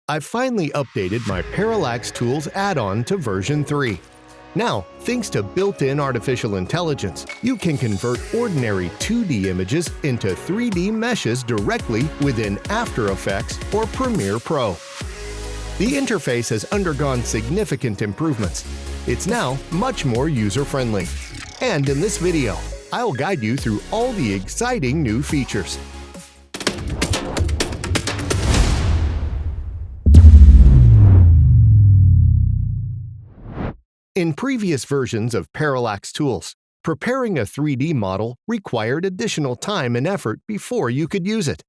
I've finally updated my Parallax Tools add-on to version 3. Now, thanks to built-in artificial intelligence, you can convert ordinary 2D images into 3D meshes directly within After Effects or Premiere Pro. The interface has undergone significant improvements. It's now much more user-friendly. And in this video, I'll guide you through all the exciting new features. In previous versions of Parallax Tools, preparing a 3D model required additional time and effort before you could use it.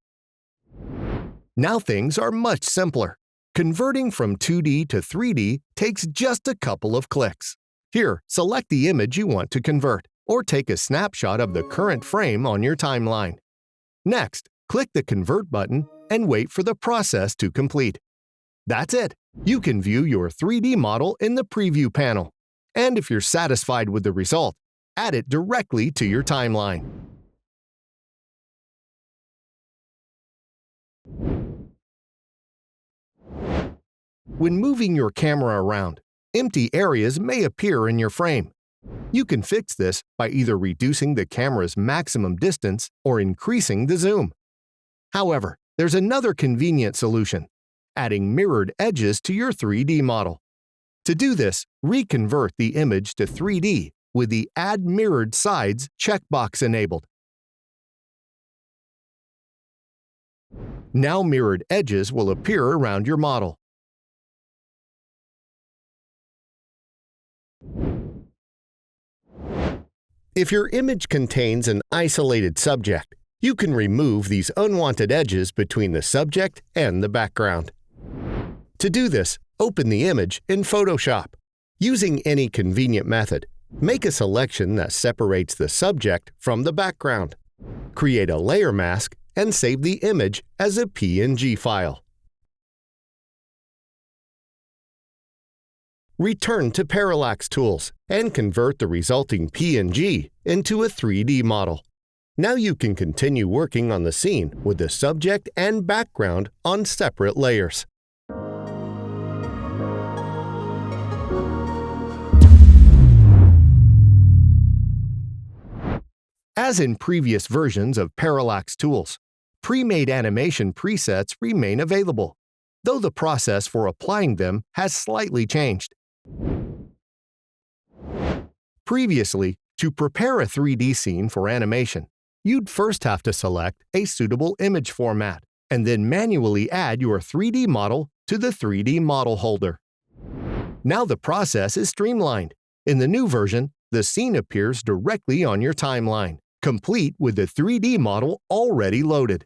Now things are much simpler. Converting from 2D to 3D takes just a couple of clicks. Here, select the image you want to convert, or take a snapshot of the current frame on your timeline. Next, click the Convert button and wait for the process to complete. That's it! You can view your 3D model in the Preview panel. And if you're satisfied with the result, add it directly to your timeline. When moving your camera around, empty areas may appear in your frame. You can fix this by either reducing the camera's maximum distance or increasing the zoom. However, there's another convenient solution: adding mirrored edges to your 3D model. To do this, reconvert the image to 3D with the Add Mirrored Sides checkbox enabled. Now mirrored edges will appear around your model. If your image contains an isolated subject, you can remove these unwanted edges between the subject and the background. To do this, open the image in Photoshop. Using any convenient method, make a selection that separates the subject from the background. Create a layer mask and save the image as a PNG file. Return to Parallax Tools and convert the resulting PNG into a 3D model. Now you can continue working on the scene with the subject and background on separate layers. As in previous versions of Parallax Tools, pre-made animation presets remain available, though the process for applying them has slightly changed. Previously, to prepare a 3D scene for animation, you'd first have to select a suitable image format and then manually add your 3D model to the 3D model holder. Now the process is streamlined. In the new version, the scene appears directly on your timeline, complete with the 3D model already loaded.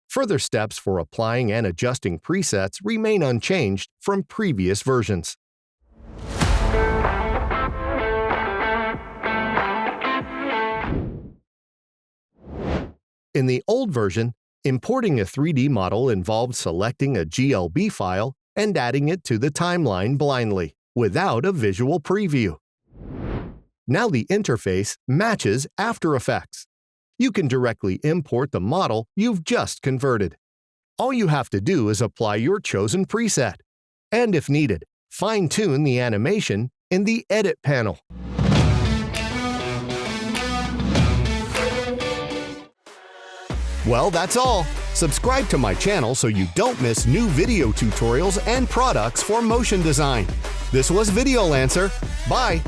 Further steps for applying and adjusting presets remain unchanged from previous versions. In the old version, importing a 3D model involved selecting a GLB file and adding it to the timeline blindly, without a visual preview. Now the interface matches After Effects. You can directly import the model you've just converted. All you have to do is apply your chosen preset, and if needed, fine-tune the animation in the Edit panel. Well, that's all. Subscribe to my channel so you don't miss new video tutorials and products for motion design. This was VideoLancer. Bye!